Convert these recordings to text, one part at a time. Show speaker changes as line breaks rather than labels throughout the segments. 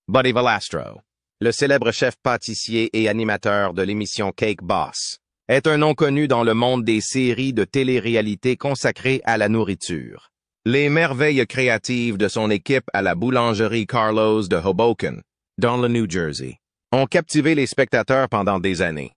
Buddy Valastro, le célèbre chef pâtissier et animateur de l'émission Cake Boss, est un nom connu dans le monde des séries de télé-réalité consacrées à la nourriture. Les merveilles créatives de son équipe à la boulangerie Carlos de Hoboken, dans le New Jersey, ont captivé les spectateurs pendant des années.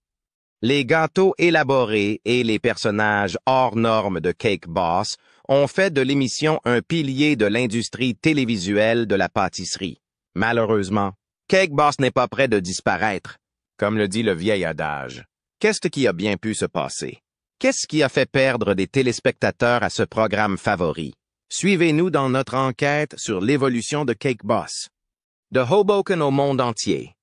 Les gâteaux élaborés et les personnages hors normes de Cake Boss ont fait de l'émission un pilier de l'industrie télévisuelle de la pâtisserie. Malheureusement, Cake Boss n'est pas près de disparaître. Comme le dit le vieil adage, qu'est-ce qui a bien pu se passer? Qu'est-ce qui a fait perdre des téléspectateurs à ce programme favori? Suivez-nous dans notre enquête sur l'évolution de Cake Boss. De Hoboken au monde entier.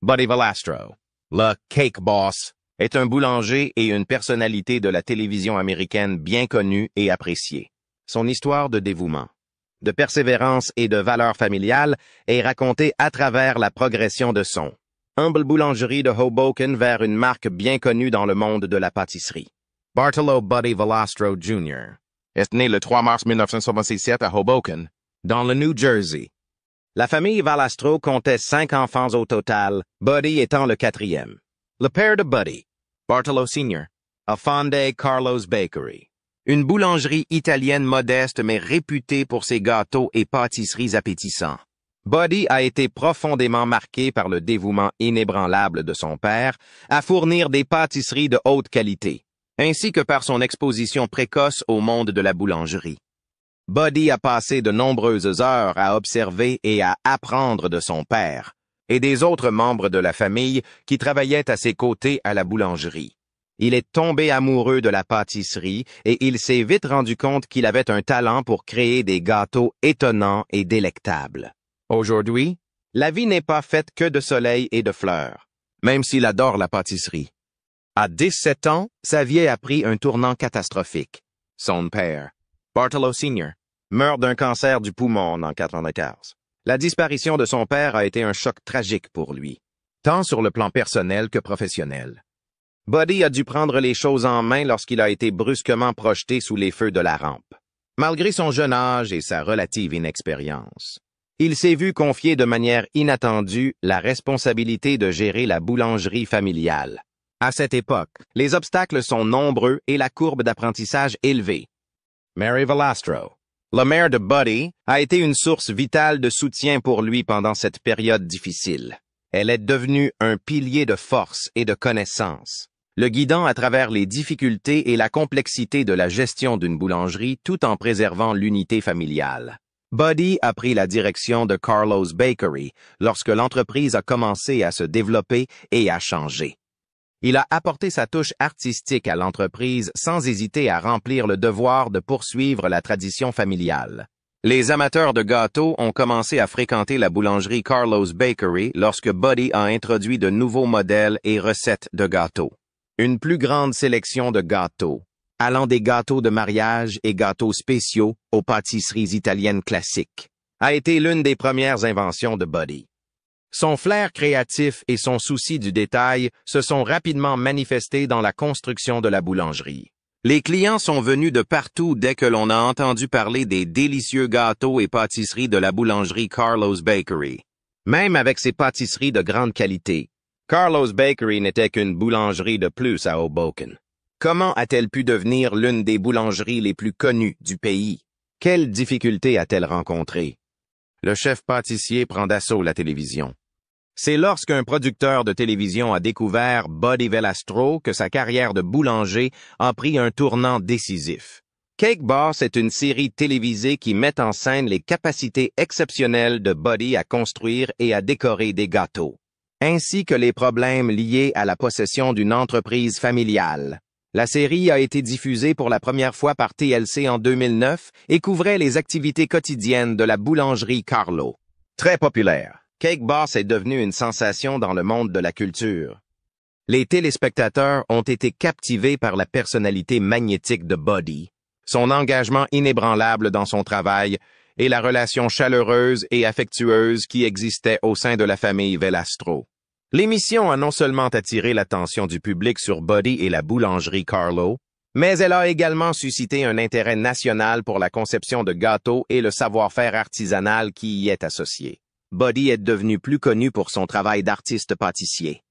Buddy Valastro, le Cake Boss, est un boulanger et une personnalité de la télévision américaine bien connue et appréciée. Son histoire de dévouement, de persévérance et de valeurs familiales est racontée à travers la progression de son humble boulangerie de Hoboken vers une marque bien connue dans le monde de la pâtisserie. Bartolo Buddy Valastro Jr. est né le 3 mars 1967 à Hoboken, dans le New Jersey. La famille Valastro comptait 5 enfants au total, Buddy étant le 4e. Le père de Buddy, Bartolo Sr., a fondé Carlos Bakery, une boulangerie italienne modeste mais réputée pour ses gâteaux et pâtisseries appétissants. Buddy a été profondément marqué par le dévouement inébranlable de son père à fournir des pâtisseries de haute qualité, ainsi que par son exposition précoce au monde de la boulangerie. Buddy a passé de nombreuses heures à observer et à apprendre de son père et des autres membres de la famille qui travaillaient à ses côtés à la boulangerie. Il est tombé amoureux de la pâtisserie et il s'est vite rendu compte qu'il avait un talent pour créer des gâteaux étonnants et délectables. Aujourd'hui, la vie n'est pas faite que de soleil et de fleurs, même s'il adore la pâtisserie. À 17 ans, sa vie a pris un tournant catastrophique. Son père, Bartolo Sr., meurt d'un cancer du poumon en 1995. La disparition de son père a été un choc tragique pour lui, tant sur le plan personnel que professionnel. Buddy a dû prendre les choses en main lorsqu'il a été brusquement projeté sous les feux de la rampe. Malgré son jeune âge et sa relative inexpérience, il s'est vu confier de manière inattendue la responsabilité de gérer la boulangerie familiale. À cette époque, les obstacles sont nombreux et la courbe d'apprentissage élevée. Mary Valastro, la mère de Buddy, a été une source vitale de soutien pour lui pendant cette période difficile. Elle est devenue un pilier de force et de connaissance, le guidant à travers les difficultés et la complexité de la gestion d'une boulangerie tout en préservant l'unité familiale. Buddy a pris la direction de Carlos Bakery lorsque l'entreprise a commencé à se développer et à changer. Il a apporté sa touche artistique à l'entreprise sans hésiter à remplir le devoir de poursuivre la tradition familiale. Les amateurs de gâteaux ont commencé à fréquenter la boulangerie Carlos Bakery lorsque Buddy a introduit de nouveaux modèles et recettes de gâteaux. Une plus grande sélection de gâteaux, allant des gâteaux de mariage et gâteaux spéciaux aux pâtisseries italiennes classiques, a été l'une des premières inventions de Buddy. Son flair créatif et son souci du détail se sont rapidement manifestés dans la construction de la boulangerie. Les clients sont venus de partout dès que l'on a entendu parler des délicieux gâteaux et pâtisseries de la boulangerie Carlos Bakery. Même avec ses pâtisseries de grande qualité, Carlos Bakery n'était qu'une boulangerie de plus à Hoboken. Comment a-t-elle pu devenir l'une des boulangeries les plus connues du pays? Quelles difficultés a-t-elle rencontrées? Le chef pâtissier prend d'assaut la télévision. C'est lorsqu'un producteur de télévision a découvert Buddy Valastro que sa carrière de boulanger a pris un tournant décisif. Cake Boss est une série télévisée qui met en scène les capacités exceptionnelles de Buddy à construire et à décorer des gâteaux, ainsi que les problèmes liés à la possession d'une entreprise familiale. La série a été diffusée pour la première fois par TLC en 2009 et couvrait les activités quotidiennes de la boulangerie Carlo. Très populaire, Cake Boss est devenu une sensation dans le monde de la culture. Les téléspectateurs ont été captivés par la personnalité magnétique de Buddy, son engagement inébranlable dans son travail et la relation chaleureuse et affectueuse qui existait au sein de la famille Valastro. L'émission a non seulement attiré l'attention du public sur Buddy et la boulangerie Carlo, mais elle a également suscité un intérêt national pour la conception de gâteaux et le savoir-faire artisanal qui y est associé. Buddy est devenu plus connu pour son travail d'artiste pâtissier.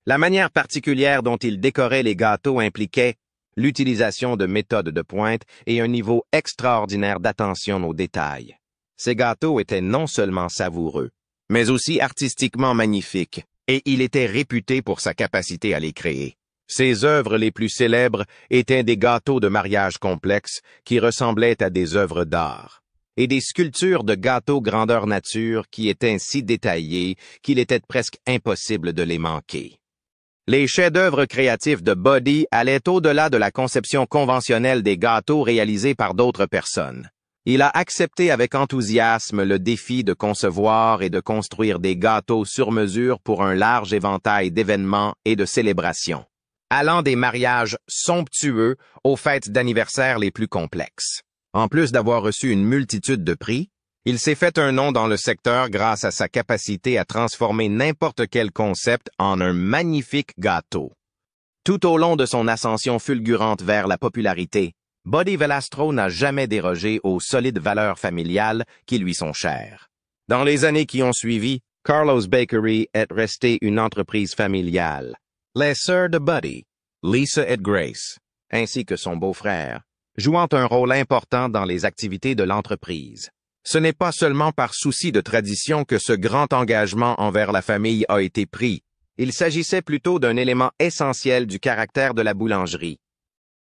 La manière particulière dont il décorait les gâteaux impliquait l'utilisation de méthodes de pointe et un niveau extraordinaire d'attention aux détails. Ces gâteaux étaient non seulement savoureux, mais aussi artistiquement magnifiques, et il était réputé pour sa capacité à les créer. Ses œuvres les plus célèbres étaient des gâteaux de mariage complexes qui ressemblaient à des œuvres d'art, et des sculptures de gâteaux grandeur nature qui étaient si détaillées qu'il était presque impossible de les manquer. Les chefs-d'œuvre créatifs de Buddy allaient au-delà de la conception conventionnelle des gâteaux réalisés par d'autres personnes. Il a accepté avec enthousiasme le défi de concevoir et de construire des gâteaux sur mesure pour un large éventail d'événements et de célébrations, allant des mariages somptueux aux fêtes d'anniversaire les plus complexes. En plus d'avoir reçu une multitude de prix, il s'est fait un nom dans le secteur grâce à sa capacité à transformer n'importe quel concept en un magnifique gâteau. Tout au long de son ascension fulgurante vers la popularité, Buddy Valastro n'a jamais dérogé aux solides valeurs familiales qui lui sont chères. Dans les années qui ont suivi, Carlos Bakery est resté une entreprise familiale. Les sœurs de Buddy, Lisa et Grace, ainsi que son beau-frère, jouant un rôle important dans les activités de l'entreprise. Ce n'est pas seulement par souci de tradition que ce grand engagement envers la famille a été pris. Il s'agissait plutôt d'un élément essentiel du caractère de la boulangerie.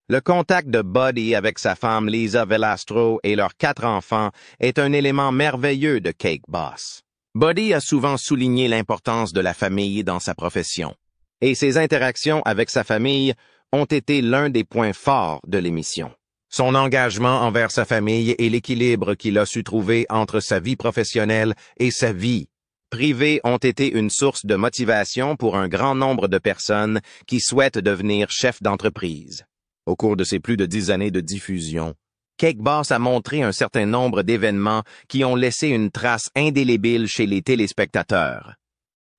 Le contact de Buddy avec sa femme Lisa Valastro et leurs 4 enfants est un élément merveilleux de Cake Boss. Buddy a souvent souligné l'importance de la famille dans sa profession, et ses interactions avec sa famille ont été l'un des points forts de l'émission. Son engagement envers sa famille et l'équilibre qu'il a su trouver entre sa vie professionnelle et sa vie privée ont été une source de motivation pour un grand nombre de personnes qui souhaitent devenir chefs d'entreprise. Au cours de ses plus de 10 années de diffusion, Cake Boss a montré un certain nombre d'événements qui ont laissé une trace indélébile chez les téléspectateurs.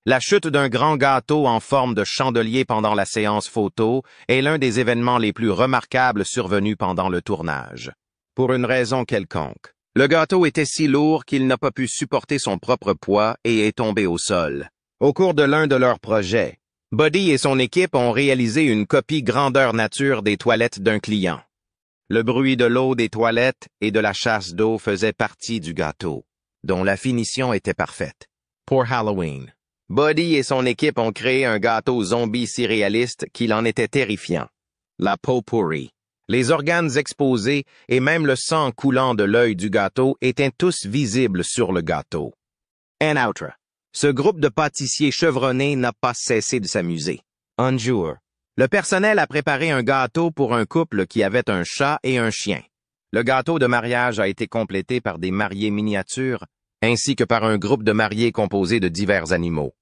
La chute d'un grand gâteau en forme de chandelier pendant la séance photo est l'un des événements les plus remarquables survenus pendant le tournage. Pour une raison quelconque, le gâteau était si lourd qu'il n'a pas pu supporter son propre poids et est tombé au sol. Au cours de l'un de leurs projets, Buddy et son équipe ont réalisé une copie grandeur nature des toilettes d'un client. Le bruit de l'eau des toilettes et de la chasse d'eau faisait partie du gâteau, dont la finition était parfaite. Pour Halloween, Buddy et son équipe ont créé un gâteau zombie si réaliste qu'il en était terrifiant. La pot-pourri. Les organes exposés et même le sang coulant de l'œil du gâteau étaient tous visibles sur le gâteau. En outre, ce groupe de pâtissiers chevronnés n'a pas cessé de s'amuser. Un jour, le personnel a préparé un gâteau pour un couple qui avait un chat et un chien. Le gâteau de mariage a été complété par des mariés miniatures, ainsi que par un groupe de mariés composé de divers animaux.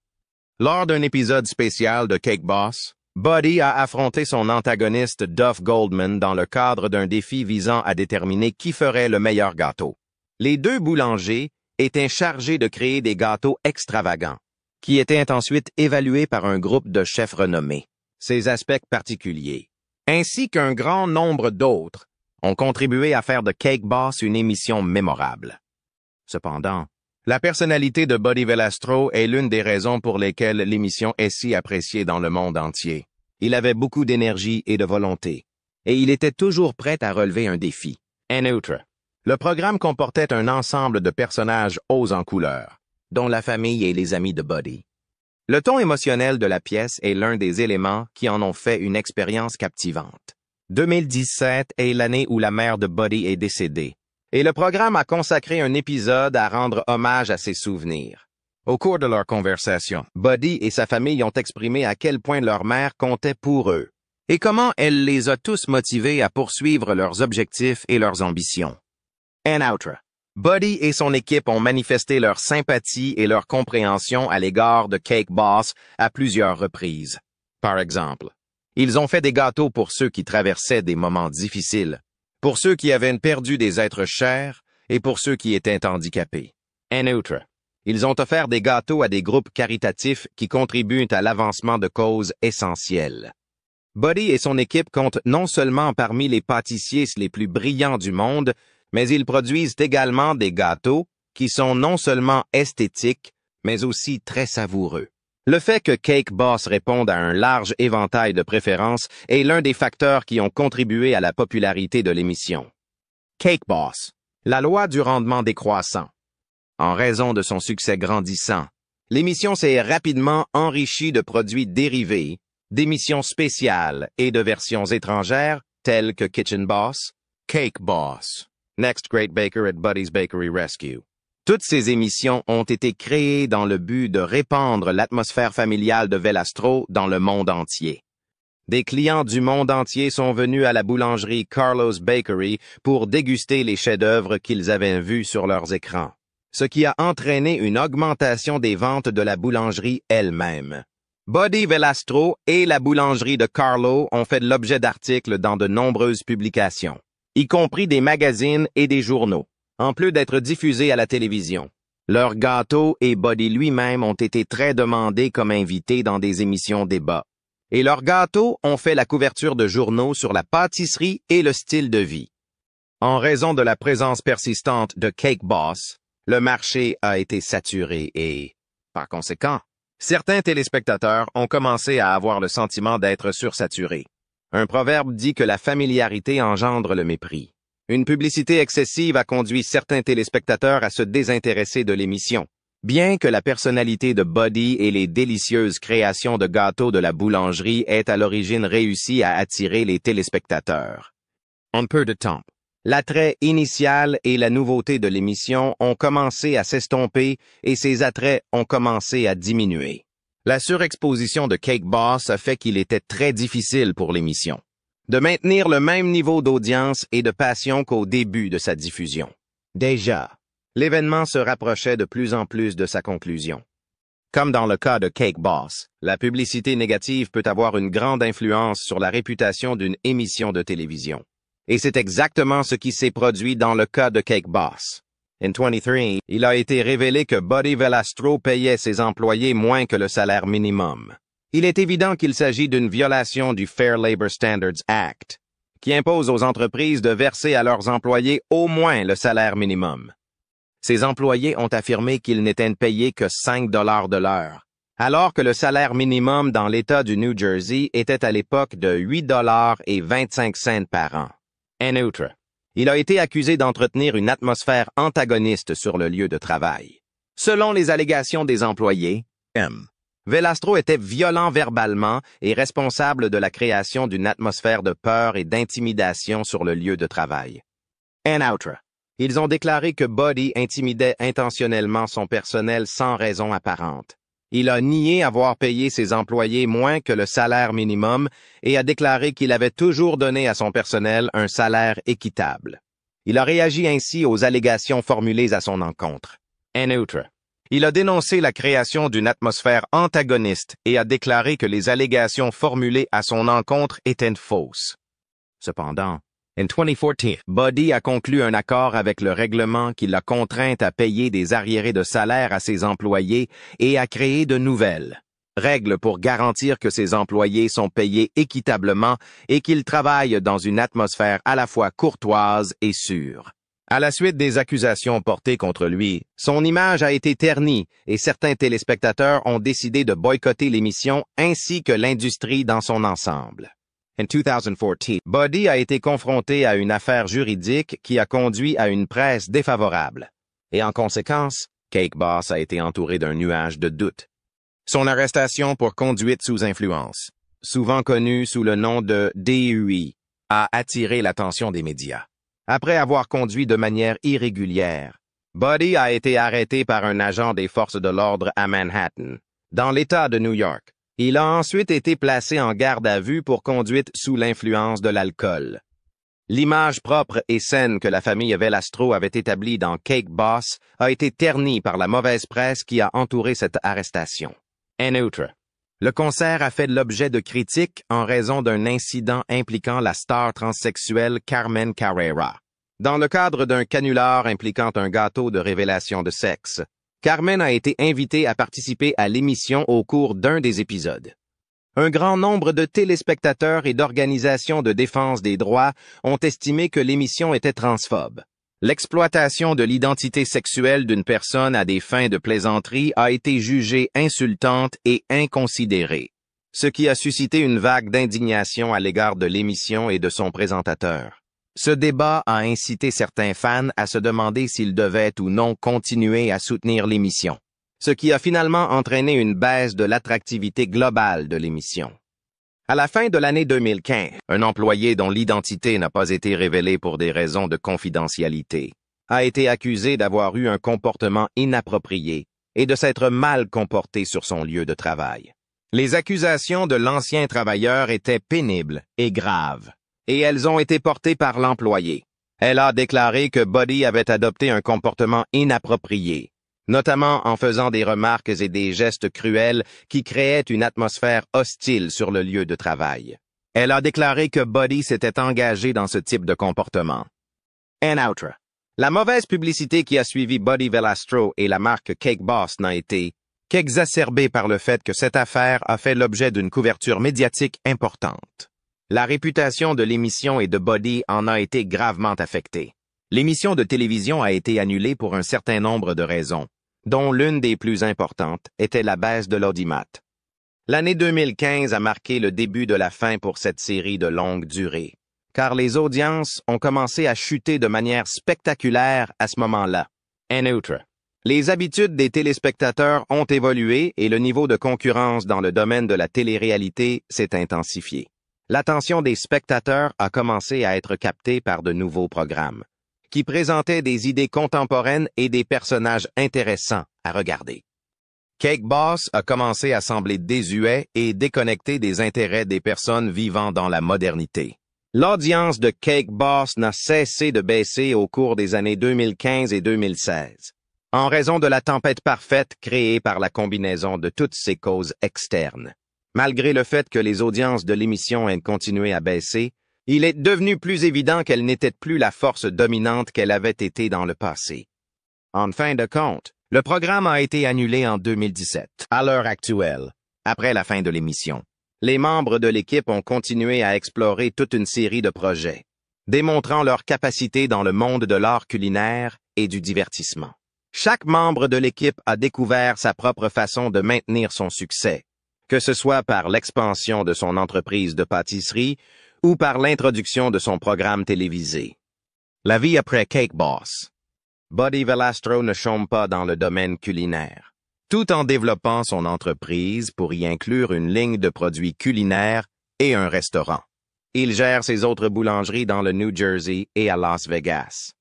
Lors d'un épisode spécial de Cake Boss, Buddy a affronté son antagoniste Duff Goldman dans le cadre d'un défi visant à déterminer qui ferait le meilleur gâteau. Les 2 boulangers étaient chargés de créer des gâteaux extravagants, qui étaient ensuite évalués par un groupe de chefs renommés. Ces aspects particuliers, ainsi qu'un grand nombre d'autres, ont contribué à faire de Cake Boss une émission mémorable. Cependant, la personnalité de Buddy Valastro est l'une des raisons pour lesquelles l'émission est si appréciée dans le monde entier. Il avait beaucoup d'énergie et de volonté, et il était toujours prêt à relever un défi. En outre, le programme comportait un ensemble de personnages hauts en couleur, dont la famille et les amis de Buddy. Le ton émotionnel de la pièce est l'un des éléments qui en ont fait une expérience captivante. 2017 est l'année où la mère de Buddy est décédée, et le programme a consacré un épisode à rendre hommage à ses souvenirs. Au cours de leur conversation, Buddy et sa famille ont exprimé à quel point leur mère comptait pour eux, et comment elle les a tous motivés à poursuivre leurs objectifs et leurs ambitions. En outre, Buddy et son équipe ont manifesté leur sympathie et leur compréhension à l'égard de Cake Boss à plusieurs reprises. Par exemple, ils ont fait des gâteaux pour ceux qui traversaient des moments difficiles, pour ceux qui avaient perdu des êtres chers et pour ceux qui étaient handicapés. En outre, ils ont offert des gâteaux à des groupes caritatifs qui contribuent à l'avancement de causes essentielles. Buddy et son équipe comptent non seulement parmi les pâtissiers les plus brillants du monde, mais ils produisent également des gâteaux qui sont non seulement esthétiques, mais aussi très savoureux. Le fait que Cake Boss réponde à un large éventail de préférences est l'un des facteurs qui ont contribué à la popularité de l'émission. Cake Boss, la loi du rendement décroissant. En raison de son succès grandissant, l'émission s'est rapidement enrichie de produits dérivés, d'émissions spéciales et de versions étrangères telles que Kitchen Boss, Cake Boss, Next Great Baker at Buddy's Bakery Rescue. Toutes ces émissions ont été créées dans le but de répandre l'atmosphère familiale de Velastro dans le monde entier. Des clients du monde entier sont venus à la boulangerie Carlo's Bakery pour déguster les chefs-d'œuvre qu'ils avaient vus sur leurs écrans, ce qui a entraîné une augmentation des ventes de la boulangerie elle-même. Buddy Velastro et la boulangerie de Carlo ont fait l'objet d'articles dans de nombreuses publications, y compris des magazines et des journaux, en plus d'être diffusés à la télévision. Leurs gâteaux et Buddy lui-même ont été très demandés comme invités dans des émissions débat. Et leurs gâteaux ont fait la couverture de journaux sur la pâtisserie et le style de vie. En raison de la présence persistante de Cake Boss, le marché a été saturé et, par conséquent, certains téléspectateurs ont commencé à avoir le sentiment d'être sursaturés. Un proverbe dit que la familiarité engendre le mépris. Une publicité excessive a conduit certains téléspectateurs à se désintéresser de l'émission, bien que la personnalité de Buddy et les délicieuses créations de gâteaux de la boulangerie aient à l'origine réussi à attirer les téléspectateurs. En peu de temps, l'attrait initial et la nouveauté de l'émission ont commencé à s'estomper et ces attraits ont commencé à diminuer. La surexposition de Cake Boss a fait qu'il était très difficile pour l'émission de maintenir le même niveau d'audience et de passion qu'au début de sa diffusion. Déjà, l'événement se rapprochait de plus en plus de sa conclusion. Comme dans le cas de Cake Boss, la publicité négative peut avoir une grande influence sur la réputation d'une émission de télévision. Et c'est exactement ce qui s'est produit dans le cas de Cake Boss. En 2023, il a été révélé que Buddy Velastro payait ses employés moins que le salaire minimum. Il est évident qu'il s'agit d'une violation du Fair Labor Standards Act, qui impose aux entreprises de verser à leurs employés au moins le salaire minimum. Ces employés ont affirmé qu'ils n'étaient payés que 5 $ de l'heure, alors que le salaire minimum dans l'État du New Jersey était à l'époque de 8,25 $ par an. En outre, il a été accusé d'entretenir une atmosphère antagoniste sur le lieu de travail. Selon les allégations des employés, Velastro était violent verbalement et responsable de la création d'une atmosphère de peur et d'intimidation sur le lieu de travail. En outre, ils ont déclaré que Buddy intimidait intentionnellement son personnel sans raison apparente. Il a nié avoir payé ses employés moins que le salaire minimum et a déclaré qu'il avait toujours donné à son personnel un salaire équitable. Il a réagi ainsi aux allégations formulées à son encontre. En outre, il a dénoncé la création d'une atmosphère antagoniste et a déclaré que les allégations formulées à son encontre étaient fausses. Cependant, en 2014, Buddy a conclu un accord avec le règlement qui l'a contraint à payer des arriérés de salaire à ses employés et à créer de nouvelles règles pour garantir que ses employés sont payés équitablement et qu'ils travaillent dans une atmosphère à la fois courtoise et sûre. À la suite des accusations portées contre lui, son image a été ternie et certains téléspectateurs ont décidé de boycotter l'émission ainsi que l'industrie dans son ensemble. En 2014, Buddy a été confronté à une affaire juridique qui a conduit à une presse défavorable. Et en conséquence, Cake Boss a été entouré d'un nuage de doute. Son arrestation pour conduite sous influence, souvent connue sous le nom de DUI, a attiré l'attention des médias. Après avoir conduit de manière irrégulière, Buddy a été arrêté par un agent des forces de l'ordre à Manhattan, dans l'État de New York. Il a ensuite été placé en garde à vue pour conduite sous l'influence de l'alcool. L'image propre et saine que la famille Velastro avait établie dans Cake Boss a été ternie par la mauvaise presse qui a entouré cette arrestation. En outre, le concert a fait l'objet de critiques en raison d'un incident impliquant la star transsexuelle Carmen Carrera. Dans le cadre d'un canular impliquant un gâteau de révélation de sexe, Carmen a été invitée à participer à l'émission au cours d'un des épisodes. Un grand nombre de téléspectateurs et d'organisations de défense des droits ont estimé que l'émission était transphobe. L'exploitation de l'identité sexuelle d'une personne à des fins de plaisanterie a été jugée insultante et inconsidérée, ce qui a suscité une vague d'indignation à l'égard de l'émission et de son présentateur. Ce débat a incité certains fans à se demander s'ils devaient ou non continuer à soutenir l'émission, ce qui a finalement entraîné une baisse de l'attractivité globale de l'émission. À la fin de l'année 2015, un employé dont l'identité n'a pas été révélée pour des raisons de confidentialité a été accusé d'avoir eu un comportement inapproprié et de s'être mal comporté sur son lieu de travail. Les accusations de l'ancien travailleur étaient pénibles et graves, et elles ont été portées par l'employé. Elle a déclaré que Buddy avait adopté un comportement inapproprié, notamment en faisant des remarques et des gestes cruels qui créaient une atmosphère hostile sur le lieu de travail. Elle a déclaré que Buddy s'était engagé dans ce type de comportement. En outre, la mauvaise publicité qui a suivi Buddy Valastro et la marque Cake Boss n'a été qu'exacerbée par le fait que cette affaire a fait l'objet d'une couverture médiatique importante. La réputation de l'émission et de Buddy en a été gravement affectée. L'émission de télévision a été annulée pour un certain nombre de raisons, dont l'une des plus importantes était la baisse de l'audimat. L'année 2015 a marqué le début de la fin pour cette série de longue durée, car les audiences ont commencé à chuter de manière spectaculaire à ce moment-là. En outre, les habitudes des téléspectateurs ont évolué et le niveau de concurrence dans le domaine de la télé-réalité s'est intensifié. L'attention des spectateurs a commencé à être captée par de nouveaux programmes, qui présentaient des idées contemporaines et des personnages intéressants à regarder. Cake Boss a commencé à sembler désuet et déconnecté des intérêts des personnes vivant dans la modernité. L'audience de Cake Boss n'a cessé de baisser au cours des années 2015 et 2016, en raison de la tempête parfaite créée par la combinaison de toutes ces causes externes. Malgré le fait que les audiences de l'émission aient continué à baisser, il est devenu plus évident qu'elle n'était plus la force dominante qu'elle avait été dans le passé. En fin de compte, le programme a été annulé en 2017. À l'heure actuelle, après la fin de l'émission, les membres de l'équipe ont continué à explorer toute une série de projets, démontrant leur capacité dans le monde de l'art culinaire et du divertissement. Chaque membre de l'équipe a découvert sa propre façon de maintenir son succès, que ce soit par l'expansion de son entreprise de pâtisserie ou par l'introduction de son programme télévisé. La vie après Cake Boss. Buddy Valastro ne chôme pas dans le domaine culinaire, tout en développant son entreprise pour y inclure une ligne de produits culinaires et un restaurant. Il gère ses autres boulangeries dans le New Jersey et à Las Vegas.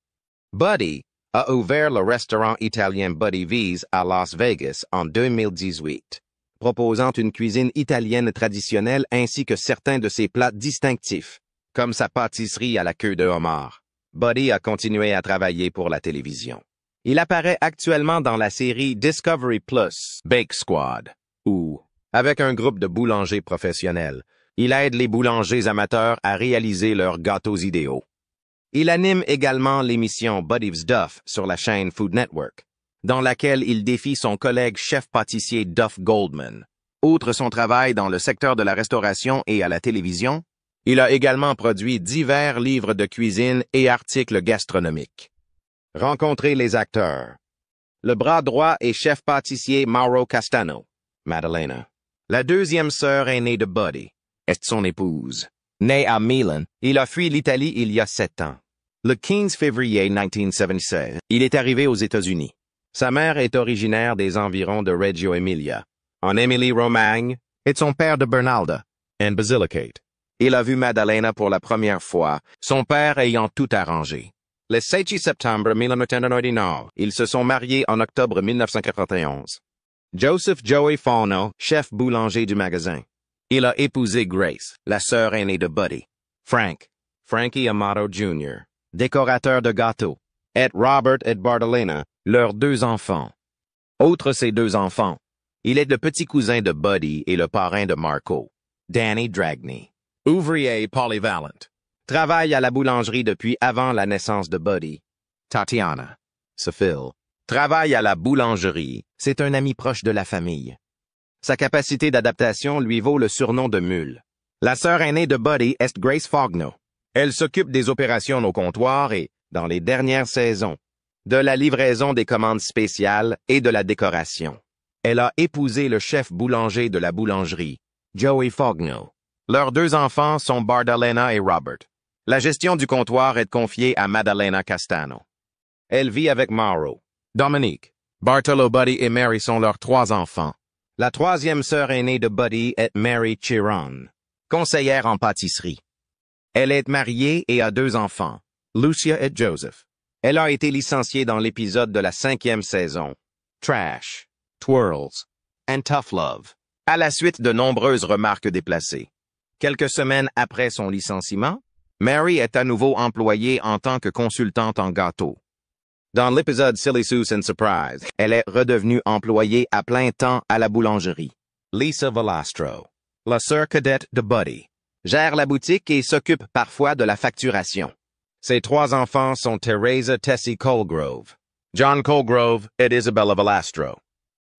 Buddy a ouvert le restaurant italien Buddy V's à Las Vegas en 2018. Proposant une cuisine italienne traditionnelle ainsi que certains de ses plats distinctifs, comme sa pâtisserie à la queue de homard. Buddy a continué à travailler pour la télévision. Il apparaît actuellement dans la série Discovery Plus Bake Squad, où, avec un groupe de boulangers professionnels, il aide les boulangers amateurs à réaliser leurs gâteaux idéaux. Il anime également l'émission Buddy's Duff sur la chaîne Food Network, dans laquelle il défie son collègue chef-pâtissier Duff Goldman. Outre son travail dans le secteur de la restauration et à la télévision, il a également produit divers livres de cuisine et articles gastronomiques. Rencontrez les acteurs. Le bras droit est chef-pâtissier Mauro Castano, Maddalena. La deuxième sœur aînée de Buddy est son épouse. Né à Milan, il a fui l'Italie il y a 7 ans. Le 15 février 1976, il est arrivé aux États-Unis. Sa mère est originaire des environs de Reggio Emilia, en Émilie-Romagne, et son père de Bernalda, en Basilicate. Il a vu Maddalena pour la première fois, son père ayant tout arrangé. Le 16 septembre 1999, ils se sont mariés en octobre 1991. Joseph Joey Fauno, chef boulanger du magasin. Il a épousé Grace, la sœur aînée de Buddy. Frankie Amato Jr., décorateur de gâteaux, et Robert et Bartolina, leurs 2 enfants. Outre ses 2 enfants, il est le petit cousin de Buddy et le parrain de Marco, Danny Dragney. Ouvrier polyvalent. Travaille à la boulangerie depuis avant la naissance de Buddy. Tatiana, Phil, travaille à la boulangerie. C'est un ami proche de la famille. Sa capacité d'adaptation lui vaut le surnom de Mule. La sœur aînée de Buddy est Grace Fogno. Elle s'occupe des opérations au comptoir et, dans les dernières saisons, de la livraison des commandes spéciales et de la décoration. Elle a épousé le chef boulanger de la boulangerie, Joey Fogno. Leurs 2 enfants sont Bardalena et Robert. La gestion du comptoir est confiée à Madalena Castano. Elle vit avec Mauro. Dominique, Bartolo, Buddy et Mary sont leurs 3 enfants. La 3e sœur aînée de Buddy est Mary Chiron, conseillère en pâtisserie. Elle est mariée et a 2 enfants, Lucia et Joseph. Elle a été licenciée dans l'épisode de la 5e saison, Trash, Twirls and Tough Love, à la suite de nombreuses remarques déplacées. Quelques semaines après son licenciement, Mary est à nouveau employée en tant que consultante en gâteaux. Dans l'épisode Silly Seuss and Surprise, elle est redevenue employée à plein temps à la boulangerie. Lisa Velastro, la sœur cadette de Buddy, gère la boutique et s'occupe parfois de la facturation. Ses 3 enfants sont Teresa Tessie Colgrove, John Colgrove et Isabella Velastro.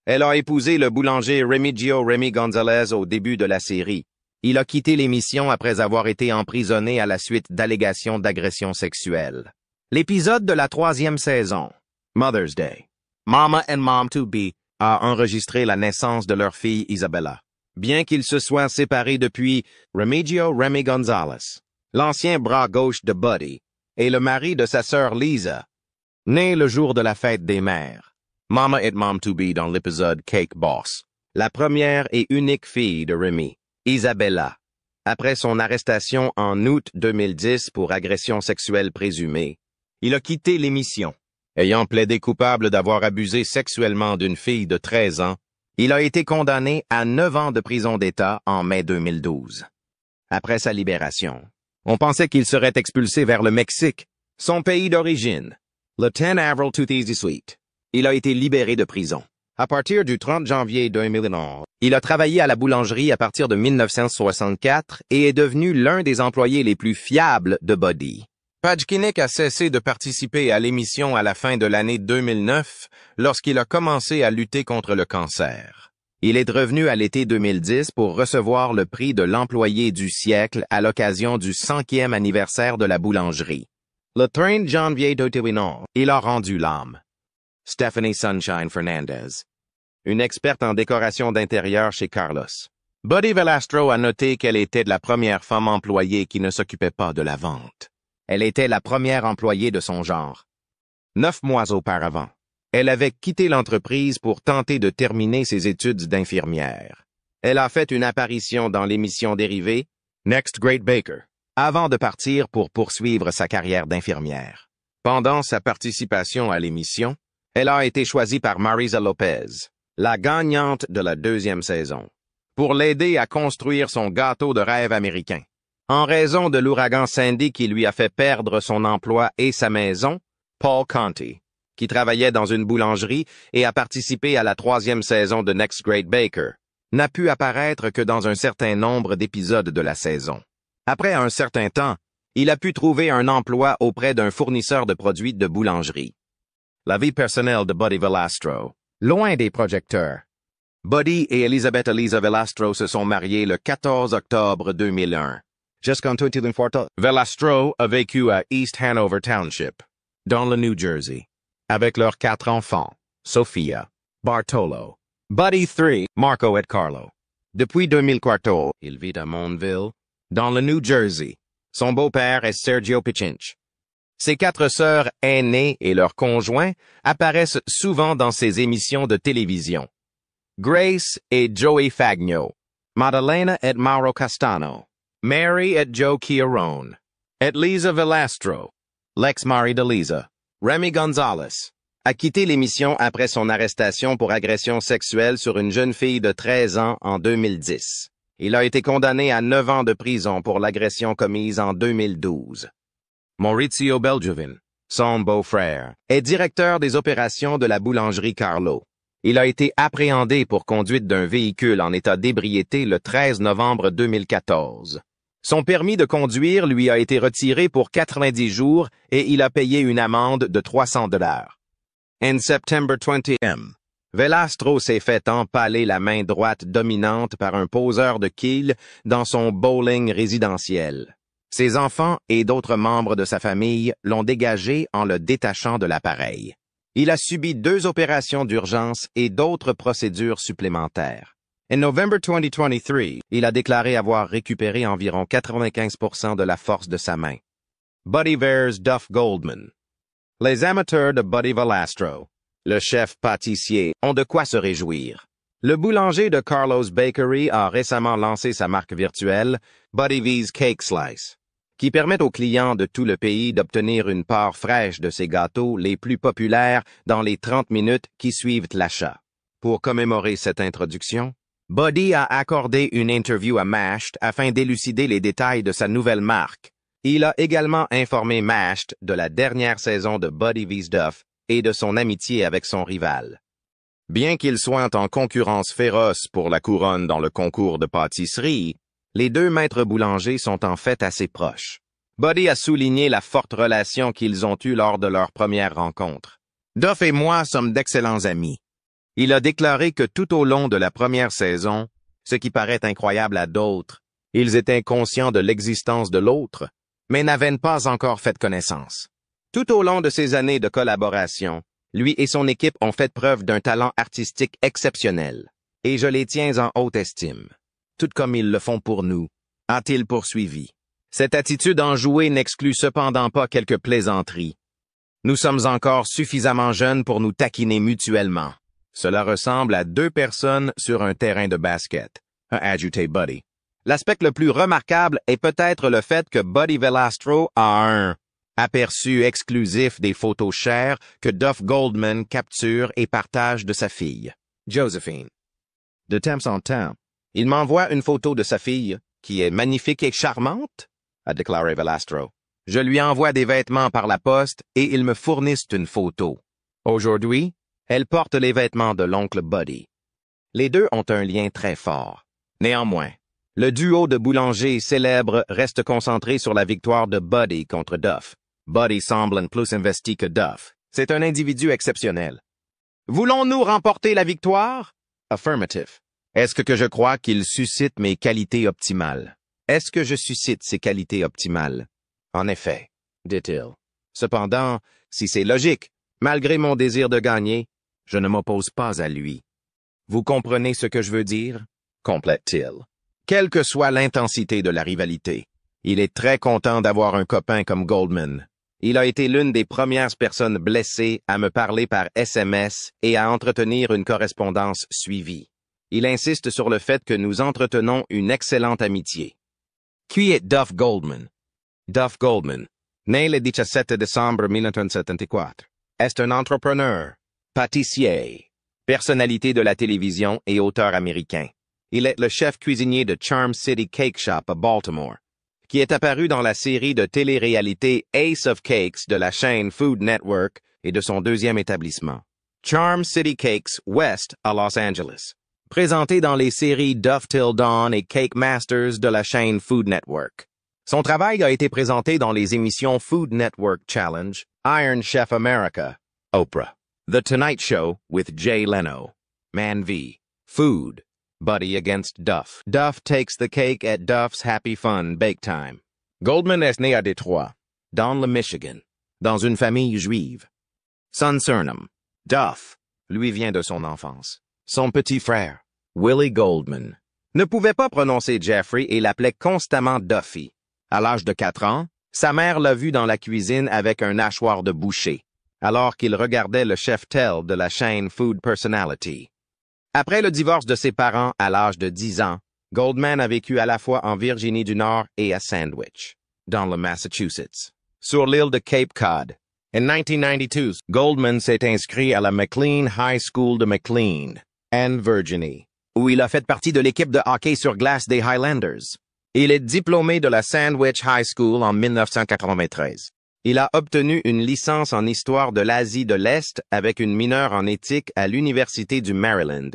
Elle a épousé le boulanger Remigio Remy Gonzalez au début de la série. Il a quitté l'émission après avoir été emprisonné à la suite d'allégations d'agression sexuelle. L'épisode de la 3e saison, Mother's Day, Mama and Mom-to-be, a enregistré la naissance de leur fille Isabella. Bien qu'ils se soient séparés depuis, Remigio Remy Gonzalez, l'ancien bras gauche de Buddy, et le mari de sa sœur Lisa, né le jour de la fête des mères. Mama et Mom-to-be dans l'épisode Cake Boss. La première et unique fille de Remy, Isabella, après son arrestation en août 2010 pour agression sexuelle présumée, il a quitté l'émission. Ayant plaidé coupable d'avoir abusé sexuellement d'une fille de 13 ans, il a été condamné à 9 ans de prison d'État en mai 2012. Après sa libération, on pensait qu'il serait expulsé vers le Mexique, son pays d'origine. Le 10 avril 2018, il a été libéré de prison. À partir du 30 janvier 2011, il a travaillé à la boulangerie à partir de 1964 et est devenu l'un des employés les plus fiables de Buddy. Pajkinik a cessé de participer à l'émission à la fin de l'année 2009 lorsqu'il a commencé à lutter contre le cancer. Il est revenu à l'été 2010 pour recevoir le prix de l'employé du siècle à l'occasion du 100e anniversaire de la boulangerie. Le 30 janvier 2011, il a rendu l'âme. Stephanie Sunshine Fernandez, une experte en décoration d'intérieur chez Carlos. Buddy Velastro a noté qu'elle était la première femme employée qui ne s'occupait pas de la vente. Elle était la première employée de son genre. 9 mois auparavant, elle avait quitté l'entreprise pour tenter de terminer ses études d'infirmière. Elle a fait une apparition dans l'émission dérivée Next Great Baker, avant de partir pour poursuivre sa carrière d'infirmière. Pendant sa participation à l'émission, elle a été choisie par Marisa Lopez, la gagnante de la 2e saison, pour l'aider à construire son gâteau de rêve américain. En raison de l'ouragan Sandy qui lui a fait perdre son emploi et sa maison, Paul Conti, qui travaillait dans une boulangerie et a participé à la 3e saison de Next Great Baker, n'a pu apparaître que dans un certain nombre d'épisodes de la saison. Après un certain temps, il a pu trouver un emploi auprès d'un fournisseur de produits de boulangerie. La vie personnelle de Buddy Velastro, loin des projecteurs. Buddy et Elizabeth Elisa Velastro se sont mariés le 14 octobre 2001. Jusqu'en 2014, Velastro a vécu à East Hanover Township, dans le New Jersey, avec leurs 4 enfants, Sophia, Bartolo, Buddy 3, Marco et Carlo. Depuis 2014, il vit à Montville, dans le New Jersey. Son beau-père est Sergio Piccinch. Ses 4 sœurs aînées et leurs conjoints apparaissent souvent dans ses émissions de télévision. Grace et Joey Fagno, Madalena et Mauro Castano, Mary et Joe Chiarone, et Lisa Velastro, l'ex-mari de Lisa. Remy Gonzalez a quitté l'émission après son arrestation pour agression sexuelle sur une jeune fille de 13 ans en 2010. Il a été condamné à 9 ans de prison pour l'agression commise en 2012. Maurizio Belgioven, son beau-frère, est directeur des opérations de la boulangerie Carlo. Il a été appréhendé pour conduite d'un véhicule en état d'ébriété le 13 novembre 2014. Son permis de conduire lui a été retiré pour 90 jours et il a payé une amende de $300. En septembre 20, Velastro s'est fait empaler la main droite dominante par un poseur de quilles dans son bowling résidentiel. Ses enfants et d'autres membres de sa famille l'ont dégagé en le détachant de l'appareil. Il a subi 2 opérations d'urgence et d'autres procédures supplémentaires. En novembre 2023, il a déclaré avoir récupéré environ 95% de la force de sa main. Buddy vers Duff Goldman. Les amateurs de Buddy Valastro, le chef pâtissier, ont de quoi se réjouir. Le boulanger de Carlos Bakery a récemment lancé sa marque virtuelle, Buddy V's Cake Slice, qui permet aux clients de tout le pays d'obtenir une part fraîche de ses gâteaux les plus populaires dans les 30 minutes qui suivent l'achat. Pour commémorer cette introduction, Buddy a accordé une interview à Mashed afin d'élucider les détails de sa nouvelle marque. Il a également informé Mashed de la dernière saison de Buddy V's Duff et de son amitié avec son rival. Bien qu'ils soient en concurrence féroce pour la couronne dans le concours de pâtisserie, les 2 maîtres boulangers sont en fait assez proches. Buddy a souligné la forte relation qu'ils ont eue lors de leur première rencontre. Duff et moi sommes d'excellents amis. Il a déclaré que tout au long de la première saison, ce qui paraît incroyable à d'autres, ils étaient conscients de l'existence de l'autre, mais n'avaient pas encore fait connaissance. Tout au long de ces années de collaboration, lui et son équipe ont fait preuve d'un talent artistique exceptionnel, et je les tiens en haute estime. Tout comme ils le font pour nous, a-t-il poursuivi. Cette attitude enjouée n'exclut cependant pas quelques plaisanteries. Nous sommes encore suffisamment jeunes pour nous taquiner mutuellement. Cela ressemble à 2 personnes sur un terrain de basket, a ajouté Buddy. L'aspect le plus remarquable est peut-être le fait que Buddy Valastro a un aperçu exclusif des photos chères que Duff Goldman capture et partage de sa fille, Josephine. De temps en temps, il m'envoie une photo de sa fille, qui est magnifique et charmante, a déclaré Valastro. Je lui envoie des vêtements par la poste et ils me fournissent une photo. Aujourd'hui, elle porte les vêtements de l'oncle Buddy. Les 2 ont un lien très fort. Néanmoins, le duo de boulangers célèbres reste concentré sur la victoire de Buddy contre Duff. Buddy semble plus investi que Duff. C'est un individu exceptionnel. Voulons-nous remporter la victoire? Affirmative. Est-ce que je crois qu'il suscite mes qualités optimales? Est-ce que je suscite ses qualités optimales? En effet, dit-il. Cependant, si c'est logique, malgré mon désir de gagner, je ne m'oppose pas à lui. Vous comprenez ce que je veux dire? Complète-t-il. Quelle que soit l'intensité de la rivalité, il est très content d'avoir un copain comme Goldman. Il a été l'une des premières personnes blessées à me parler par SMS et à entretenir une correspondance suivie. Il insiste sur le fait que nous entretenons une excellente amitié. Qui est Duff Goldman? Duff Goldman, né le 17 décembre 1974, est un entrepreneur, pâtissier, personnalité de la télévision et auteur américain. Il est le chef cuisinier de Charm City Cake Shop à Baltimore, qui est apparu dans la série de télé-réalité Ace of Cakes de la chaîne Food Network et de son 2e établissement, Charm City Cakes West à Los Angeles, présenté dans les séries Duff Till Dawn et Cake Masters de la chaîne Food Network. Son travail a été présenté dans les émissions Food Network Challenge, Iron Chef America, Oprah, The Tonight Show with Jay Leno, Man v. Food, Buddy against Duff. Duff takes the cake at Duff's Happy Fun Bake Time. Goldman est né à Détroit, dans le Michigan, dans une famille juive. Son surnom, Duff, lui vient de son enfance. Son petit frère, Willie Goldman, ne pouvait pas prononcer Jeffrey et l'appelait constamment Duffy. À l'âge de 4 ans, sa mère l'a vu dans la cuisine avec un hachoir de boucher, alors qu'il regardait le chef Tell de la chaîne Food Personality. Après le divorce de ses parents à l'âge de 10 ans, Goldman a vécu à la fois en Virginie du Nord et à Sandwich, dans le Massachusetts, sur l'île de Cape Cod. En 1992, Goldman s'est inscrit à la McLean High School de McLean, en Virginie, où il a fait partie de l'équipe de hockey sur glace des Highlanders. Il est diplômé de la Sandwich High School en 1993. Il a obtenu une licence en histoire de l'Asie de l'Est avec une mineure en éthique à l'Université du Maryland,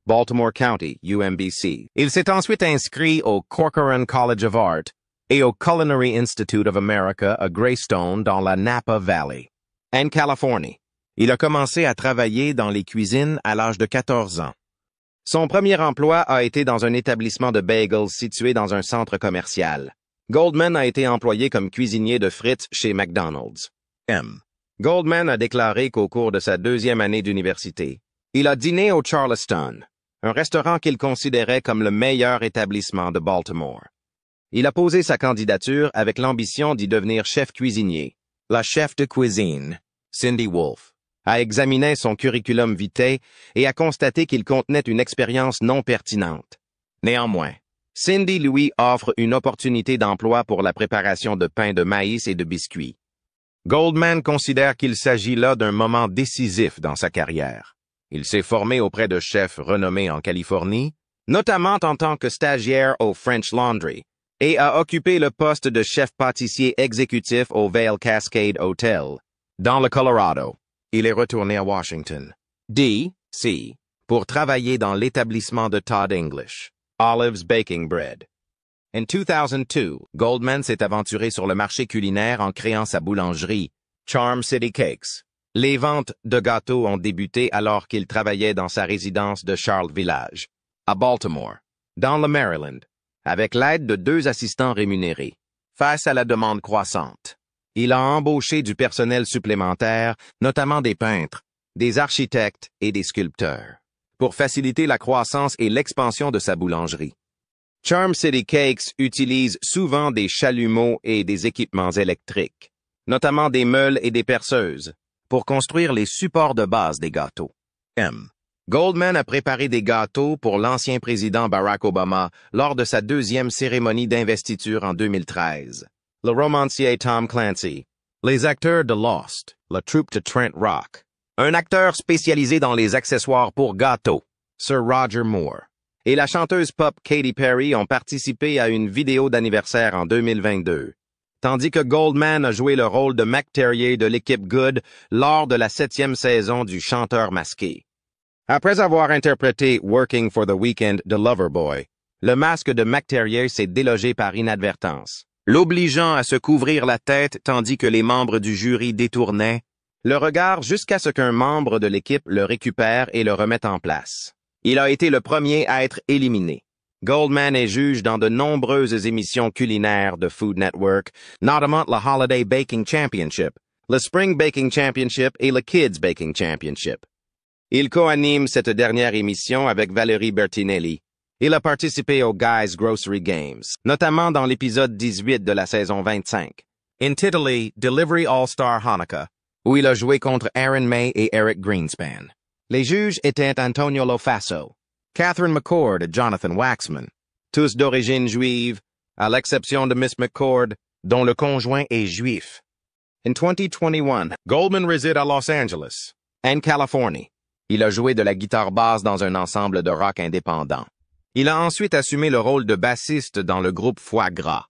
Baltimore County, UMBC. Il s'est ensuite inscrit au Corcoran College of Art et au Culinary Institute of America à Greystone dans la Napa Valley. En Californie, il a commencé à travailler dans les cuisines à l'âge de 14 ans. Son premier emploi a été dans un établissement de bagels situé dans un centre commercial. Goldman a été employé comme cuisinier de frites chez McDonald's. Goldman a déclaré qu'au cours de sa 2e année d'université, il a dîné au Charleston, un restaurant qu'il considérait comme le meilleur établissement de Baltimore. Il a posé sa candidature avec l'ambition d'y devenir chef cuisinier. La chef de cuisine, Cindy Wolfe, a examiné son curriculum vitae et a constaté qu'il contenait une expérience non pertinente. Néanmoins, Cindy lui offre une opportunité d'emploi pour la préparation de pain de maïs et de biscuits. Goldman considère qu'il s'agit là d'un moment décisif dans sa carrière. Il s'est formé auprès de chefs renommés en Californie, notamment en tant que stagiaire au French Laundry, et a occupé le poste de chef pâtissier exécutif au Vail Cascade Hotel, dans le Colorado. Il est retourné à Washington, D.C., pour travailler dans l'établissement de Todd English, Olive's Baking Bread. En 2002, Goldman s'est aventuré sur le marché culinaire en créant sa boulangerie, Charm City Cakes. Les ventes de gâteaux ont débuté alors qu'il travaillait dans sa résidence de Charles Village, à Baltimore, dans le Maryland, avec l'aide de 2 assistants rémunérés. Face à la demande croissante, il a embauché du personnel supplémentaire, notamment des peintres, des architectes et des sculpteurs, pour faciliter la croissance et l'expansion de sa boulangerie. Charm City Cakes utilise souvent des chalumeaux et des équipements électriques, notamment des meules et des perceuses, pour construire les supports de base des gâteaux. Goldman a préparé des gâteaux pour l'ancien président Barack Obama lors de sa 2e cérémonie d'investiture en 2013. Le romancier Tom Clancy, les acteurs de Lost, la troupe de Trent Rock, un acteur spécialisé dans les accessoires pour gâteaux, Sir Roger Moore, et la chanteuse pop Katy Perry ont participé à une vidéo d'anniversaire en 2022, tandis que Goldman a joué le rôle de Mac Terrier de l'équipe Good lors de la 7e saison du Chanteur masqué. Après avoir interprété Working for the Weekend de Loverboy, le masque de Mac Terrier s'est délogé par inadvertance, l'obligeant à se couvrir la tête tandis que les membres du jury détournaient le regard jusqu'à ce qu'un membre de l'équipe le récupère et le remette en place. Il a été le premier à être éliminé. Goldman est juge dans de nombreuses émissions culinaires de Food Network, notamment le Holiday Baking Championship, le Spring Baking Championship et le Kids Baking Championship. Il co-anime cette dernière émission avec Valérie Bertinelli. Il a participé aux Guys Grocery Games, notamment dans l'épisode 18 de la saison 25, intitulé Delivery All-Star Hanukkah, où il a joué contre Aaron May et Eric Greenspan. Les juges étaient Antonio Lofaso, Catherine McCord et Jonathan Waxman, tous d'origine juive, à l'exception de Miss McCord, dont le conjoint est juif. En 2021, Goldman réside à Los Angeles, en Californie. Il a joué de la guitare basse dans un ensemble de rock indépendant. Il a ensuite assumé le rôle de bassiste dans le groupe Foie Gras.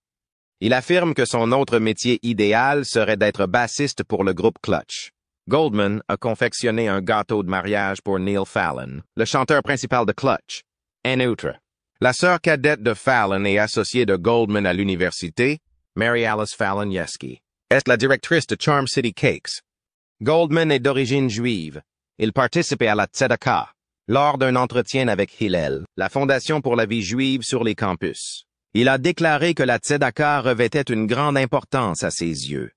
Il affirme que son autre métier idéal serait d'être bassiste pour le groupe Clutch. Goldman a confectionné un gâteau de mariage pour Neil Fallon, le chanteur principal de Clutch. En outre, la sœur cadette de Fallon et associée de Goldman à l'université, Mary Alice Fallon Yeski, est la directrice de Charm City Cakes. Goldman est d'origine juive. Il participait à la Tzedakah lors d'un entretien avec Hillel, la Fondation pour la vie juive sur les campus. Il a déclaré que la Tzedakah revêtait une grande importance à ses yeux.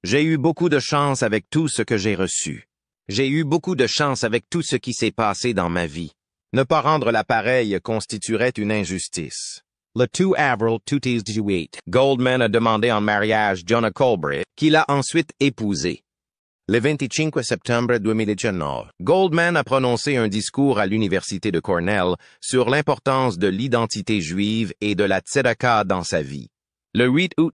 J'ai eu beaucoup de chance avec tout ce que j'ai reçu. J'ai eu beaucoup de chance avec tout ce qui s'est passé dans ma vie. Ne pas rendre l'appareil constituerait une injustice. Le 2 avril 2018, Goldman a demandé en mariage Jonah Colbert, qu'il a ensuite épousé. Le 25 septembre 2019, Goldman a prononcé un discours à l'Université de Cornell sur l'importance de l'identité juive et de la tzedakah dans sa vie. Le 8 août